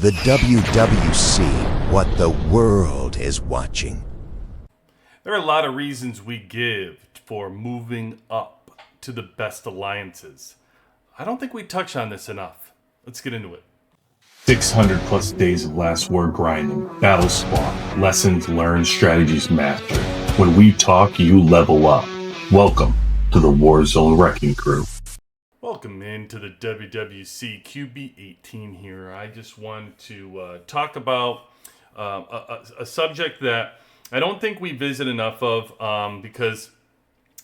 The WWC, what the world is watching. There are a lot of reasons we give for moving up to the best alliances. I don't think we touch on this enough. Let's get into it. 600 plus days of last war grinding, battle spawn, lessons learned, strategies mastered. When we talk, you level up. Welcome to the Warzone Wrecking Crew. Welcome into the WWC QB18 here. I just wanted to talk about a subject that I don't think we visit enough of because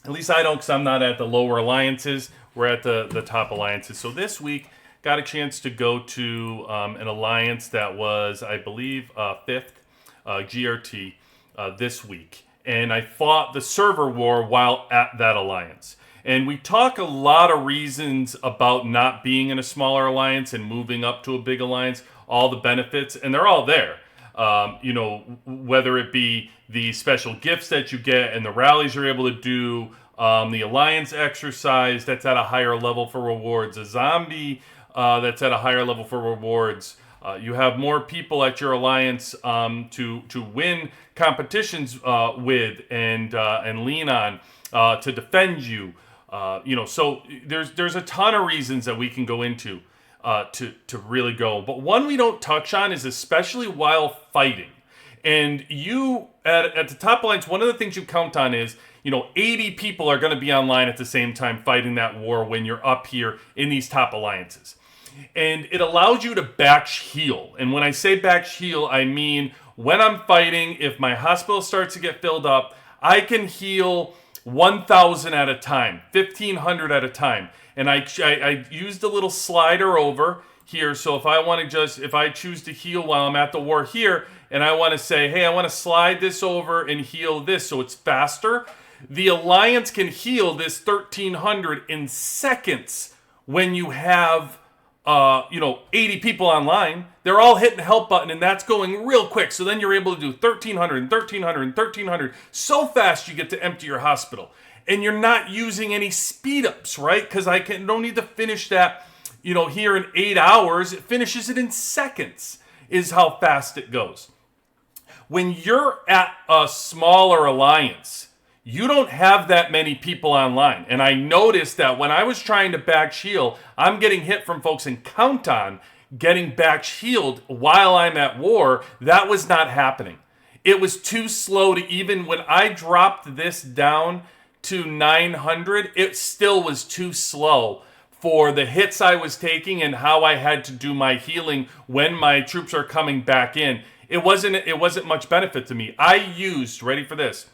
at least I don't, because I'm not at the lower alliances. We're at the top alliances. So this week, got a chance to go to an alliance that was, I believe, 5th GRT this week. And I fought the server war while at that alliance. And we talk a lot of reasons about not being in a smaller alliance and moving up to a big alliance, all the benefits, and they're all there. Whether it be the special gifts that you get and the rallies you're able to do, the alliance exercise that's at a higher level for rewards, a zombie that's at a higher level for rewards. You have more people at your alliance to win competitions with and lean on to defend you. So there's a ton of reasons that we can go into to really go. But one we don't touch on is especially while fighting. And you at the top alliance, one of the things you count on is 80 people are going to be online at the same time fighting that war when you're up here in these top alliances. And it allows you to batch heal. And when I say batch heal, I mean when I'm fighting, if my hospital starts to get filled up, I can heal 1,000 at a time, 1,500 at a time. And I used a little slider over here. So if I choose to heal while I'm at the war here, and I want to say, hey, I want to slide this over and heal this so it's faster, the Alliance can heal this 1,300 in seconds when you have 80 people online. They're all hitting the help button, and that's going real quick. So then you're able to do 1,300 and 1,300 and 1,300 so fast you get to empty your hospital. And you're not using any speed ups, right? Because don't need to finish that, here in 8 hours. It finishes it in seconds is how fast it goes. When you're at a smaller alliance, you don't have that many people online. And I noticed that when I was trying to back heal, I'm getting hit from folks in Count On getting back healed while I'm at war. That was not happening. It was too slow to even, when I dropped this down to 900, it still was too slow for the hits I was taking and how I had to do my healing when my troops are coming back in. It wasn't much benefit to me. I used, ready for this,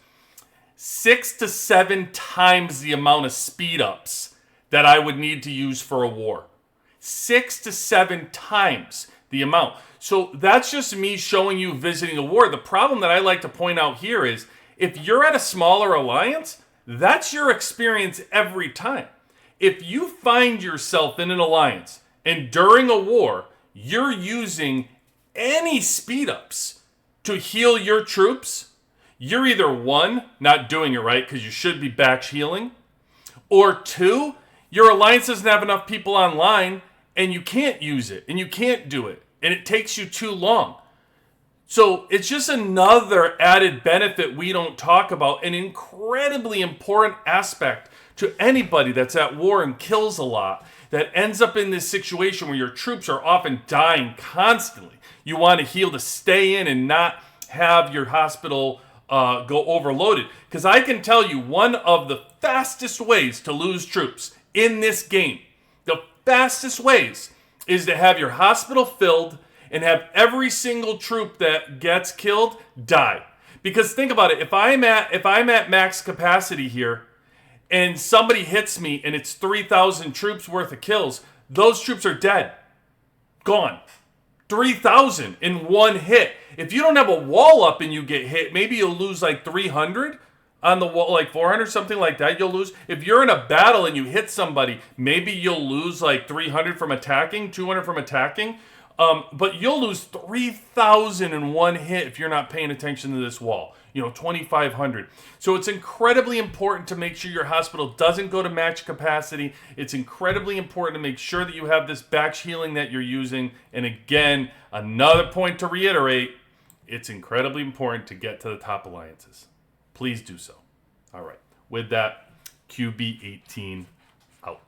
6 to 7 times the amount of speed ups that I would need to use for a war. 6 to 7 times the amount. So that's just me showing you visiting a war. The problem that I like to point out here is if you're at a smaller alliance, that's your experience every time. If you find yourself in an alliance and during a war, you're using any speed ups to heal your troops, you're either 1, not doing it right because you should be batch healing, or 2, your alliance doesn't have enough people online and you can't use it and you can't do it and it takes you too long. So it's just another added benefit we don't talk about, an incredibly important aspect to anybody that's at war and kills a lot, that ends up in this situation where your troops are often dying constantly. You want to heal to stay in and not have your hospital go overloaded. Because I can tell you one of the fastest ways to lose troops in this game, the fastest ways is to have your hospital filled and have every single troop that gets killed die. Because think about it, if I'm at max capacity here and somebody hits me and it's 3,000 troops worth of kills, those troops are dead. Gone. 3,000 in one hit. If you don't have a wall up and you get hit, maybe you'll lose like 300 on the wall, like 400, something like that you'll lose. If you're in a battle and you hit somebody, maybe you'll lose like 300 from attacking, 200 from attacking. But you'll lose 3,000 in one hit if you're not paying attention to this wall. 2,500. So it's incredibly important to make sure your hospital doesn't go to max capacity. It's incredibly important to make sure that you have this batch healing that you're using. And again, another point to reiterate, it's incredibly important to get to the top alliances. Please do so. All right. With that, QB18 out.